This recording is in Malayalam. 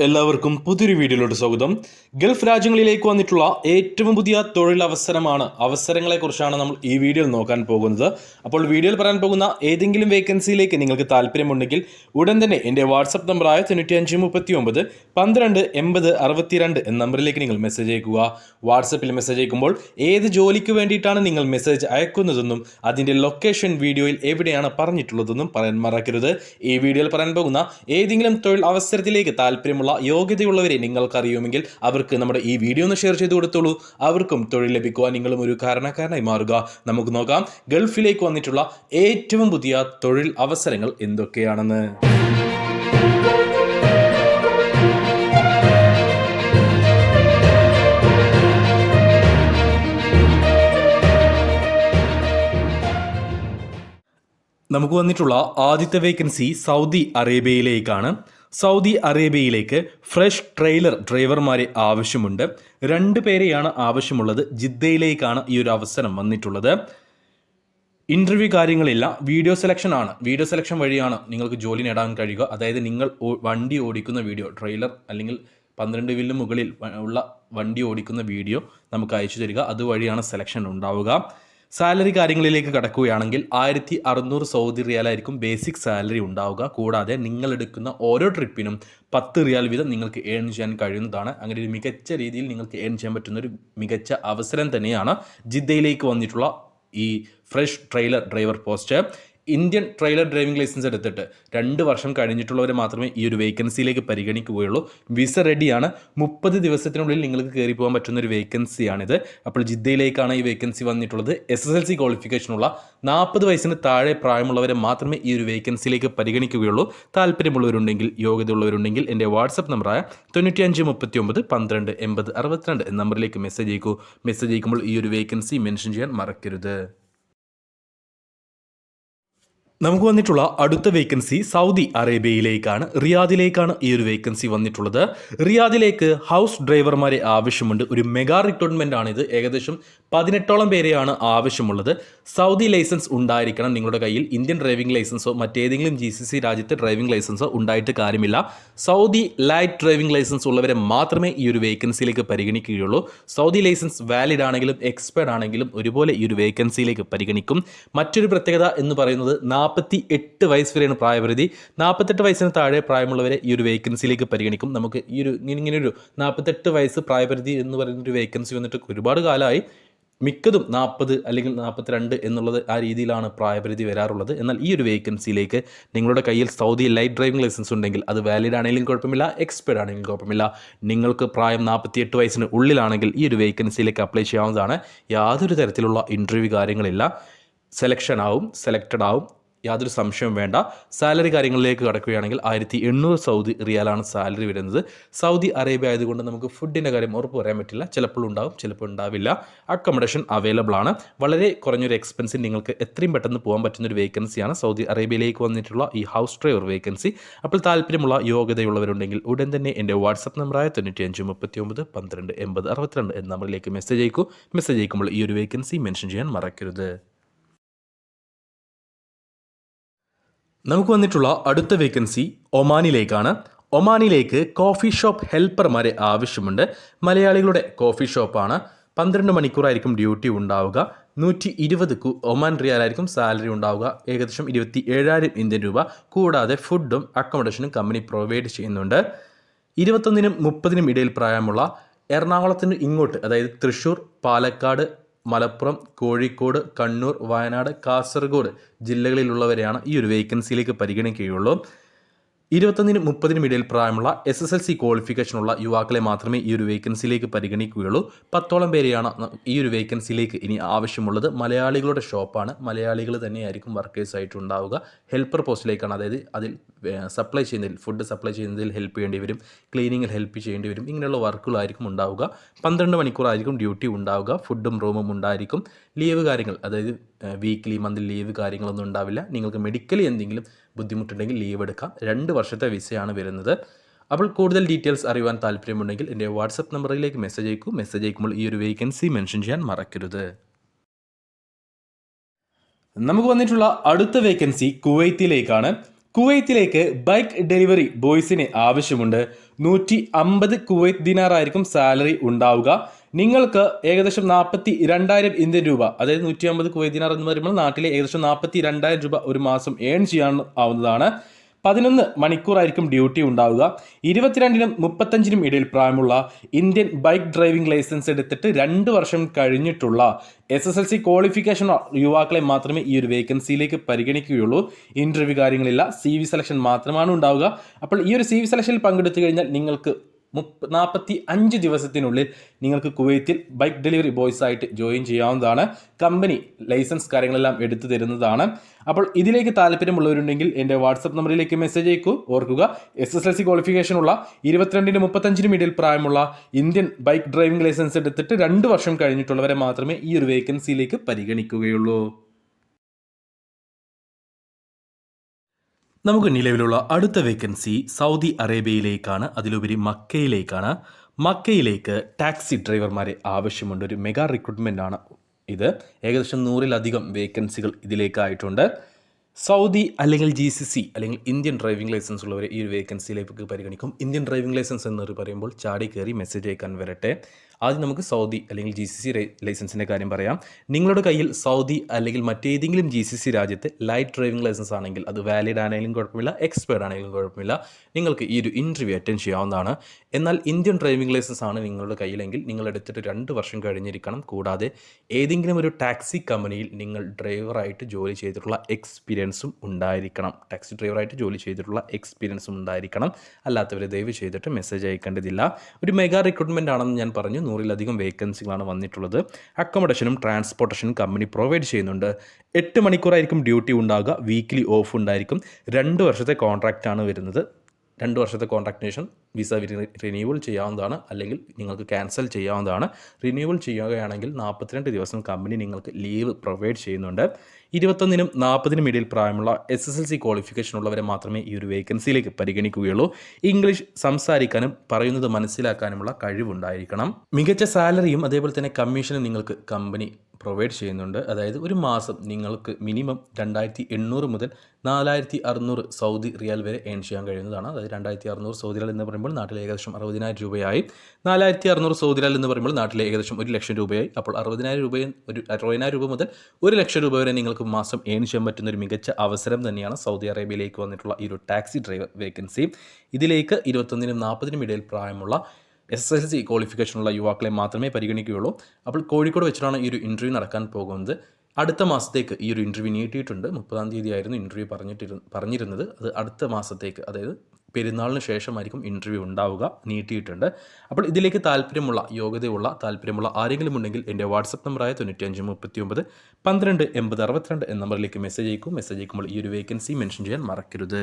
എല്ലാവർക്കും പുതിയൊരു വീഡിയോയിലോട്ട് സ്വാഗതം. ഗൾഫ് രാജ്യങ്ങളിലേക്ക് വന്നിട്ടുള്ള ഏറ്റവും പുതിയ അവസരങ്ങളെക്കുറിച്ചാണ് നമ്മൾ ഈ വീഡിയോയിൽ നോക്കാൻ പോകുന്നത്. അപ്പോൾ വീഡിയോയിൽ പറയാൻ പോകുന്ന ഏതെങ്കിലും വേക്കൻസിയിലേക്ക് നിങ്ങൾക്ക് താല്പര്യമുണ്ടെങ്കിൽ ഉടൻ തന്നെ എൻ്റെ വാട്സപ്പ് നമ്പറായ 9539 12 80 62 എന്ന നമ്പറിലേക്ക് നിങ്ങൾ മെസ്സേജ് അയക്കുക. വാട്സപ്പിൽ മെസ്സേജ് അയക്കുമ്പോൾ ഏത് ജോലിക്ക് വേണ്ടിയിട്ടാണ് നിങ്ങൾ മെസ്സേജ് അയക്കുന്നതെന്നും അതിൻ്റെ ലൊക്കേഷൻ വീഡിയോയിൽ എവിടെയാണ് പറഞ്ഞിട്ടുള്ളതെന്നും പറയാൻ മറക്കരുത്. ഈ വീഡിയോയിൽ പറയാൻ പോകുന്ന ഏതെങ്കിലും തൊഴിൽ അവസരത്തിലേക്ക് താല്പര്യമുള്ള യോഗ്യതയുള്ളവരെ നിങ്ങൾക്കറിയുമെങ്കിൽ അവർക്ക് നമ്മുടെ ഈ വീഡിയോ ഒന്ന് ഷെയർ ചെയ്ത് കൊടുത്തോളൂ. അവർക്കും തൊഴിൽ ലഭിക്കുവാൻ നിങ്ങളും ഒരു കാരണക്കാരനായി മാറുക. നമുക്ക് നോക്കാം ഗൾഫിലേക്ക് വന്നിട്ടുള്ള ഏറ്റവും പുതിയ തൊഴിൽ അവസരങ്ങൾ എന്തൊക്കെയാണെന്ന്. നമുക്ക് വന്നിട്ടുള്ള ആദ്യത്തെ വേക്കൻസി സൗദി അറേബ്യയിലേക്കാണ്. സൗദി അറേബ്യയിലേക്ക് ഫ്രഷ് ട്രെയിലർ ഡ്രൈവർമാരെ ആവശ്യമുണ്ട്. 2 പേരെയാണ് ആവശ്യമുള്ളത്. ജിദ്ദയിലേക്കാണ് ഈ ഒരു അവസരം വന്നിട്ടുള്ളത്. ഇൻ്റർവ്യൂ കാര്യങ്ങളില്ല, വീഡിയോ സെലക്ഷൻ ആണ്. വീഡിയോ സെലക്ഷൻ വഴിയാണ് നിങ്ങൾക്ക് ജോലി നേടാൻ കഴിയുക. അതായത് നിങ്ങൾ വണ്ടി ഓടിക്കുന്ന വീഡിയോ, ട്രെയിലർ അല്ലെങ്കിൽ 12 വീലിന് മുകളിൽ ഉള്ള വണ്ടി ഓടിക്കുന്ന വീഡിയോ നമുക്ക് അയച്ചു തരിക. അതുവഴിയാണ് സെലക്ഷൻ ഉണ്ടാവുക. സാലറി കാര്യങ്ങളിലേക്ക് കടക്കുകയാണെങ്കിൽ 1600 സൗദി റിയാലായിരിക്കും ബേസിക് സാലറി ഉണ്ടാവുക. കൂടാതെ നിങ്ങൾ എടുക്കുന്ന ഓരോ ട്രിപ്പിനും 10 റിയാൽ വീതം നിങ്ങൾക്ക് ഏൺ ചെയ്യാൻ കഴിയുന്നതാണ്. അങ്ങനെ ഒരു മികച്ച രീതിയിൽ നിങ്ങൾക്ക് ഏൺ ചെയ്യാൻ പറ്റുന്ന ഒരു മികച്ച അവസരം തന്നെയാണ് ജിദ്ദയിലേക്ക് വന്നിട്ടുള്ള ഈ fresh trailer driver post. Indian trailer driving licence എടുത്തിട്ട് 2 വർഷം കഴിഞ്ഞിട്ടുള്ളവരെ മാത്രമേ ഈ ഒരു വേക്കൻസിയിലേക്ക് പരിഗണിക്കുകയുള്ളൂ. വിസ റെഡിയാണ്. 30 ദിവസത്തിനുള്ളിൽ നിങ്ങൾക്ക് കയറി പോകാൻ പറ്റുന്ന ഒരു വേക്കൻസിയാണിത്. അപ്പോൾ ജിദ്ദയിലേക്കാണ് ഈ വേക്കൻസി വന്നിട്ടുള്ളത്. SSLC ക്വാളിഫിക്കേഷനുള്ള 40 വയസ്സിന് താഴെ പ്രായമുള്ളവരെ മാത്രമേ ഈ ഒരു വേക്കൻസിയിലേക്ക് പരിഗണിക്കുകയുള്ളൂ. താല്പര്യമുള്ളവരുണ്ടെങ്കിൽ, യോഗ്യതയുള്ളവരുണ്ടെങ്കിൽ എൻ്റെ വാട്സപ്പ് നമ്പറായ 9539 12 80 62 എന്ന നമ്പറിലേക്ക് മെസ്സേജ് അയക്കൂ. മെസ്സേജ് അയക്കുമ്പോൾ ഈ ഒരു വേക്കൻസി മെൻഷൻ ചെയ്യാൻ മറക്കരുത്. നമുക്ക് വന്നിട്ടുള്ള അടുത്ത വേക്കൻസി സൗദി അറേബ്യയിലേക്കാണ്. റിയാദിലേക്കാണ് ഈ ഒരു വേക്കൻസി വന്നിട്ടുള്ളത്. റിയാദിലേക്ക് ഹൗസ് ഡ്രൈവർമാരെ ആവശ്യമുണ്ട്. ഒരു മെഗാ റിക്രൂട്ട്മെൻ്റ് ആണിത്. ഏകദേശം 18ഓളം പേരെയാണ് ആവശ്യമുള്ളത്. സൗദി ലൈസൻസ് ഉണ്ടായിരിക്കണം നിങ്ങളുടെ കയ്യിൽ. ഇന്ത്യൻ ഡ്രൈവിംഗ് ലൈസൻസോ മറ്റേതെങ്കിലും GCC രാജ്യത്തെ ഡ്രൈവിംഗ് ലൈസൻസോ ഉണ്ടായിട്ട് കാര്യമില്ല. സൗദി ലൈറ്റ് ഡ്രൈവിംഗ് ലൈസൻസ് ഉള്ളവരെ മാത്രമേ ഈ ഒരു വേക്കൻസിയിലേക്ക് പരിഗണിക്കുകയുള്ളൂ. സൗദി ലൈസൻസ് വാലിഡ് ആണെങ്കിലും എക്സ്പയർഡ് ആണെങ്കിലും ഒരുപോലെ ഈ ഒരു വേക്കൻസിയിലേക്ക് പരിഗണിക്കും. മറ്റൊരു പ്രത്യേകത എന്ന് പറയുന്നത് 48 വയസ്സ് വരെയാണ് പ്രായപരിധി. 48 വയസ്സിന് താഴെ പ്രായമുള്ളവരെ ഈ ഒരു വേക്കൻസിയിലേക്ക് പരിഗണിക്കും. നമുക്ക് ഈ ഒരു ഇങ്ങനെയൊരു 48 വയസ്സ് പ്രായപരിധി എന്ന് പറയുന്നൊരു വേക്കൻസി വന്നിട്ട് ഒരുപാട് കാലമായി. മിക്കതും 40 അല്ലെങ്കിൽ 42 എന്നുള്ളത് ആ രീതിയിലാണ് പ്രായപരിധി വരാറുള്ളത്. എന്നാൽ ഈ ഒരു വേക്കൻസിയിലേക്ക് നിങ്ങളുടെ കയ്യിൽ സൗദി ലൈറ്റ് ഡ്രൈവിംഗ് ലൈസൻസ് ഉണ്ടെങ്കിൽ അത് വാലിഡ് ആണെങ്കിലും കുഴപ്പമില്ല, എക്സ്പയർഡ് ആണെങ്കിലും കുഴപ്പമില്ല. നിങ്ങൾക്ക് പ്രായം 48 വയസ്സിന് ഉള്ളിലാണെങ്കിൽ ഈ ഒരു വേക്കൻസിയിലേക്ക് അപ്ലൈ ചെയ്യാവുന്നതാണ്. യാതൊരു തരത്തിലുള്ള ഇൻ്റർവ്യൂ കാര്യങ്ങളില്ല. സെലക്ഷൻ ആവും, സെലക്റ്റഡ് ആവും, യാതൊരു സംശയവും വേണ്ട. സാലറി കാര്യങ്ങളിലേക്ക് കടക്കുകയാണെങ്കിൽ 1800 സൗദി റിയാലാണ് സാലറി വരുന്നത്. സൗദി അറേബ്യ ആയതുകൊണ്ട് നമുക്ക് ഫുഡിൻ്റെ കാര്യം ഉറപ്പ് പറയാൻ പറ്റില്ല. ചിലപ്പോൾ ഉണ്ടാവും, ചിലപ്പോൾ ഉണ്ടാവില്ല. അക്കോമഡേഷൻ അവൈലബിൾ ആണ്. വളരെ കുറഞ്ഞൊരു എക്സ്പെൻസിൽ നിങ്ങൾക്ക് എത്രയും പെട്ടെന്ന് പോകാൻ പറ്റുന്നൊരു വേക്കൻസിയാണ് സൗദി അറേബ്യയിലേക്ക് വന്നിട്ടുള്ള ഈ ഹൗസ് ഡ്രൈവർ വേക്കൻസി. അപ്പോൾ താല്പര്യമുള്ള യോഗ്യതയുള്ളവരുണ്ടെങ്കിൽ ഉടൻ തന്നെ എൻ്റെ വാട്സപ്പ് നമ്പറായ 9539 12 80 62 എന്ന നമ്പറിലേക്ക് മെസ്സേജ് അയക്കൂ. മെസ്സേജ് അയക്കുമ്പോൾ ഈ ഒരു വേക്കൻസി മെൻഷൻ ചെയ്യാൻ മറക്കരുത്. നമുക്ക് വന്നിട്ടുള്ള അടുത്ത വേക്കൻസി ഒമാനിലേക്കാണ്. ഒമാനിലേക്ക് കോഫി ഷോപ്പ് ഹെൽപ്പർമാരെ ആവശ്യമുണ്ട്. മലയാളികളുടെ കോഫി ഷോപ്പാണ്. 12 മണിക്കൂറായിരിക്കും ഡ്യൂട്ടി ഉണ്ടാവുക. 120 ഒമാൻ റിയാലായിരിക്കും സാലറി ഉണ്ടാവുക. ഏകദേശം 27,000 ഇന്ത്യൻ രൂപ. കൂടാതെ ഫുഡും അക്കോമഡേഷനും കമ്പനി പ്രൊവൈഡ് ചെയ്യുന്നുണ്ട്. 21നും 30നും ഇടയിൽ പ്രായമുള്ള എറണാകുളത്തിന് ഇങ്ങോട്ട്, അതായത് തൃശ്ശൂർ, പാലക്കാട്, മലപ്പുറം, കോഴിക്കോട്, കണ്ണൂർ, വയനാട്, കാസർഗോഡ് ജില്ലകളിലുള്ളവരെയാണ് ഈ ഒരു വേക്കൻസിയിലേക്ക് പരിഗണിക്കുകയുള്ളൂ. 21നും 30നും ഇടയിൽ പ്രായമുള്ള SSLC ക്വാളിഫിക്കേഷനുള്ള യുവാക്കളെ മാത്രമേ ഈ ഒരു വേക്കൻസിയിലേക്ക് പരിഗണിക്കുകയുള്ളൂ. 10ഓളം പേരെയാണ് ഈ ഒരു വേക്കൻസിയിലേക്ക് ഇനി ആവശ്യമുള്ളത്. മലയാളികളുടെ ഷോപ്പാണ്. മലയാളികൾ തന്നെയായിരിക്കും വർക്കേഴ്സായിട്ട് ഉണ്ടാവുക. ഹെൽപ്പർ പോസ്റ്റിലേക്കാണ്. അതായത് അതിൽ സപ്ലൈ ചെയ്യുന്നതിൽ, ഫുഡ് സപ്ലൈ ചെയ്യുന്നതിൽ ഹെൽപ്പ് ചെയ്യേണ്ടി വരും, ക്ലീനിങ്ങിൽ ഹെൽപ്പ് ചെയ്യേണ്ടി വരും. ഇങ്ങനെയുള്ള വർക്കുകളായിരിക്കും ഉണ്ടാവുക. 12 മണിക്കൂറായിരിക്കും ഡ്യൂട്ടി ഉണ്ടാവുക. ഫുഡും റൂമും ഉണ്ടായിരിക്കും. ലീവ് കാര്യങ്ങൾ, അതായത് വീക്ക്ലി, മന്ത്ലി ലീവ് കാര്യങ്ങളൊന്നും ഉണ്ടാവില്ല. നിങ്ങൾക്ക് മെഡിക്കലി എന്തെങ്കിലും ബുദ്ധിമുട്ടുണ്ടെങ്കിൽ ലീവ് എടുക്കാം. 2 വർഷത്തെ വിസയാണ് വരുന്നത്. അപ്പോൾ കൂടുതൽ ഡീറ്റെയിൽസ് അറിയുവാൻ താല്പര്യമുണ്ടെങ്കിൽ എൻ്റെ വാട്സപ്പ് നമ്പറിലേക്ക് മെസ്സേജ് അയക്കൂ. മെസ്സേജ് അയക്കുമ്പോൾ ഈ ഒരു വേക്കൻസി മെൻഷൻ ചെയ്യാൻ മറക്കരുത്. നമുക്ക് വന്നിട്ടുള്ള അടുത്ത വേക്കൻസി കുവൈത്തിലേക്കാണ്. കുവൈത്തിലേക്ക് ബൈക്ക് ഡെലിവറി ബോയ്സിന് ആവശ്യമുണ്ട്. 150 കുവൈത്ത് ദിനാർ ആയിരിക്കും സാലറി ഉണ്ടാവുക. നിങ്ങൾക്ക് ഏകദേശം 42,000 ഇന്ത്യൻ രൂപ, അതായത് 150 കുവൈത്ത് ദിനാർ എന്ന് പറയുമ്പോൾ നാട്ടിലെ ഏകദേശം 42,000 രൂപ ഒരു മാസം ഏൺ ചെയ്യാൻ ആവുന്നതാണ്. 11 മണിക്കൂറായിരിക്കും ഡ്യൂട്ടി ഉണ്ടാവുക. 22-നും 35-നും ഇടയിൽ പ്രായമുള്ള ഇന്ത്യൻ ബൈക്ക് ഡ്രൈവിംഗ് ലൈസൻസ് എടുത്തിട്ട് 2 വർഷം കഴിഞ്ഞിട്ടുള്ള SSLC ക്വാളിഫിക്കേഷൻ യുവാക്കളെ മാത്രമേ ഈ ഒരു വേക്കൻസിയിലേക്ക് പരിഗണിക്കുകയുള്ളൂ. ഇൻ്റർവ്യൂ കാര്യങ്ങളില്ല, CV സെലക്ഷൻ മാത്രമാണ് ഉണ്ടാവുക. അപ്പോൾ ഈ ഒരു CV സെലക്ഷനിൽ പങ്കെടുത്തു കഴിഞ്ഞാൽ നിങ്ങൾക്ക് 45 ദിവസത്തിനുള്ളിൽ നിങ്ങൾക്ക് കുവൈത്തിൽ ബൈക്ക് ഡെലിവറി ബോയ്സ് ആയിട്ട് ജോയിൻ ചെയ്യാവുന്നതാണ്. കമ്പനി ലൈസൻസ് കാര്യങ്ങളെല്ലാം എടുത്തു തരുന്നതാണ്. അപ്പോൾ ഇതിലേക്ക് താല്പര്യമുള്ളവരുണ്ടെങ്കിൽ എൻ്റെ വാട്സപ്പ് നമ്പറിലേക്ക് മെസ്സേജ് അയക്കൂ. ഓർക്കുക, SSLC ക്വാളിഫിക്കേഷനുള്ള 22-നും 35-നും ഇടയിൽ പ്രായമുള്ള ഇന്ത്യൻ ബൈക്ക് ഡ്രൈവിംഗ് ലൈസൻസ് എടുത്തിട്ട് 2 വർഷം കഴിഞ്ഞിട്ടുള്ളവരെ മാത്രമേ ഈ ഒരു വേക്കൻസിയിലേക്ക് പരിഗണിക്കുകയുള്ളൂ. നമുക്ക് നിലവിലുള്ള അടുത്ത വേക്കൻസി സൗദി അറേബ്യയിലേക്കാണ്, അതിലുപരി മക്കയിലേക്കാണ്. മക്കയിലേക്ക് ടാക്സി ഡ്രൈവർമാരെ ആവശ്യമുണ്ട്. ഒരു മെഗാ റിക്രൂട്ട്മെൻ്റ് ആണ് ഇത്. ഏകദേശം 100-ലധികം വേക്കൻസികൾ ഇതിലേക്കായിട്ടുണ്ട്. സൗദി അല്ലെങ്കിൽ GCC അല്ലെങ്കിൽ ഇന്ത്യൻ ഡ്രൈവിംഗ് ലൈസൻസ് ഉള്ളവരെ ഈ ഒരു വേക്കൻസിയിലേക്ക് പരിഗണിക്കും. ഇന്ത്യൻ ഡ്രൈവിംഗ് ലൈസൻസ് എന്ന് പറയുമ്പോൾ ചാടി കയറി മെസ്സേജ് അയക്കാൻ വരട്ടെ. ആദ്യം നമുക്ക് സൗദി അല്ലെങ്കിൽ GCC ലൈസൻസിൻ്റെ കാര്യം പറയാം. നിങ്ങളുടെ കയ്യിൽ സൗദി അല്ലെങ്കിൽ മറ്റേതെങ്കിലും GCC രാജ്യത്തെ ലൈറ്റ് ഡ്രൈവിംഗ് ലൈസൻസ് ആണെങ്കിൽ അത് വാലിഡ് ആണെങ്കിലും കുഴപ്പമില്ല, എക്സ്പയർഡ് ആണെങ്കിലും കുഴപ്പമില്ല, നിങ്ങൾക്ക് ഈ ഒരു ഇൻ്റർവ്യൂ അറ്റൻഡ് ചെയ്യാവുന്നതാണ്. എന്നാൽ ഇന്ത്യൻ ഡ്രൈവിംഗ് ലൈസൻസ് ആണ് നിങ്ങളുടെ കയ്യിലെങ്കിൽ നിങ്ങൾ എടുത്തിട്ട് 2 വർഷം കഴിഞ്ഞിരിക്കണം. കൂടാതെ ഏതെങ്കിലും ഒരു ടാക്സി കമ്പനിയിൽ നിങ്ങൾ ഡ്രൈവറായിട്ട് ജോലി ചെയ്തിട്ടുള്ള എക്സ്പീരിയൻസും ഉണ്ടായിരിക്കണം. ടാക്സി ഡ്രൈവറായിട്ട് ജോലി ചെയ്തിട്ടുള്ള എക്സ്പീരിയൻസും ഉണ്ടായിരിക്കണം. അല്ലാത്തവർ ദയവ് ചെയ്തിട്ട് മെസ്സേജ് അയക്കേണ്ടതില്ല. ഒരു മെഗാ റിക്രൂട്ട്മെൻ്റ് ആണെന്ന് ഞാൻ പറഞ്ഞു. 100-ലധികം വേക്കൻസികളാണ് വന്നിട്ടുള്ളത്. അക്കോമഡേഷനും ട്രാൻസ്പോർട്ടേഷനും കമ്പനി പ്രൊവൈഡ് ചെയ്യുന്നുണ്ട്. 8 മണിക്കൂറായിരിക്കും ഡ്യൂട്ടി ഉണ്ടാകുക. വീക്ക്ലി ഓഫ് ഉണ്ടായിരിക്കും. 2 വർഷത്തെ കോൺട്രാക്റ്റാണ് വരുന്നത്. 2 വർഷത്തെ കോൺട്രാക്റ്റിന് ശേഷം വിസ റിന്യൂവൽ ചെയ്യാവുന്നതാണ്, അല്ലെങ്കിൽ നിങ്ങൾക്ക് ക്യാൻസൽ ചെയ്യാവുന്നതാണ്. റിന്യൂവൽ ചെയ്യുകയാണെങ്കിൽ 42 ദിവസം കമ്പനി നിങ്ങൾക്ക് ലീവ് പ്രൊവൈഡ് ചെയ്യുന്നുണ്ട്. 21-നും 40-നും ഇടയിൽ പ്രായമുള്ള SSLC ക്വാളിഫിക്കേഷൻ ഉള്ളവരെ മാത്രമേ ഈ ഒരു വേക്കൻസിയിലേക്ക് പരിഗണിക്കുകയുള്ളൂ. ഇംഗ്ലീഷ് സംസാരിക്കാനും പറയുന്നത് മനസ്സിലാക്കാനുമുള്ള കഴിവുണ്ടായിരിക്കണം. മികച്ച സാലറിയും അതേപോലെ തന്നെ കമ്മീഷനും നിങ്ങൾക്ക് കമ്പനി പ്രൊവൈഡ് ചെയ്യുന്നുണ്ട്. അതായത് ഒരു മാസം നിങ്ങൾക്ക് മിനിമം 2,800 മുതൽ 4,600 സൗദി റിയാൽ വരെ ഏൺ ചെയ്യാൻ കഴിയുന്നതാണ്. അതായത് 2,600 സൗദി റിയാൽ എന്ന് പറയുമ്പോൾ നാട്ടിലെ ഏകദേശം 60,000 രൂപയായി. 4,600 സൗദി റിയാൽ എന്ന് പറയുമ്പോൾ നാട്ടിലെ ഏകദേശം 1,00,000 രൂപയായി. അപ്പോൾ 60,000 രൂപയും 60,000 രൂപ മുതൽ 1,00,000 രൂപ വരെ നിങ്ങൾക്ക് മാസം ഏൺ ചെയ്യാൻ പറ്റുന്ന ഒരു മികച്ച അവസരം തന്നെയാണ് സൗദി അറേബ്യയിലേക്ക് വന്നിട്ടുള്ള ഈ ഒരു ടാക്സി ഡ്രൈവർ വേക്കൻസി. ഇതിലേക്ക് 21-നും 40-നും ഇടയിൽ പ്രായമുള്ള SSLC ക്വാളിഫിക്കേഷനുള്ള യുവാക്കളെ മാത്രമേ പരിഗണിക്കുകയുള്ളൂ. അപ്പോൾ കോഴിക്കോട് വെച്ചിട്ടാണ് ഈ ഒരു ഇൻ്റർവ്യൂ നടക്കാൻ പോകുന്നത്. അടുത്ത മാസത്തേക്ക് ഈ ഒരു ഇൻ്റർവ്യൂ നീട്ടിയിട്ടുണ്ട്. 30-ാം തീയതി ആയിരുന്നു ഇൻ്റർവ്യൂ പറഞ്ഞിരുന്നത്. അത് അടുത്ത മാസത്തേക്ക്, അതായത് പെരുന്നാളിന് ശേഷമായിരിക്കും ഇൻ്റർവ്യൂ ഉണ്ടാവുക. നീട്ടിയിട്ടുണ്ട്. അപ്പോൾ ഇതിലേക്ക് താല്പര്യമുള്ള ആരെങ്കിലും ഉണ്ടെങ്കിൽ എൻ്റെ വാട്സപ്പ് നമ്പറായ 9539 12 80 62 എന്ന നമ്പറിലേക്ക് മെസ്സേജ് അയക്കും. മെസ്സേജ് അയക്കുമ്പോൾ ഈ ഒരു വേക്കൻസി മെൻഷൻ ചെയ്യാൻ മറക്കരുത്.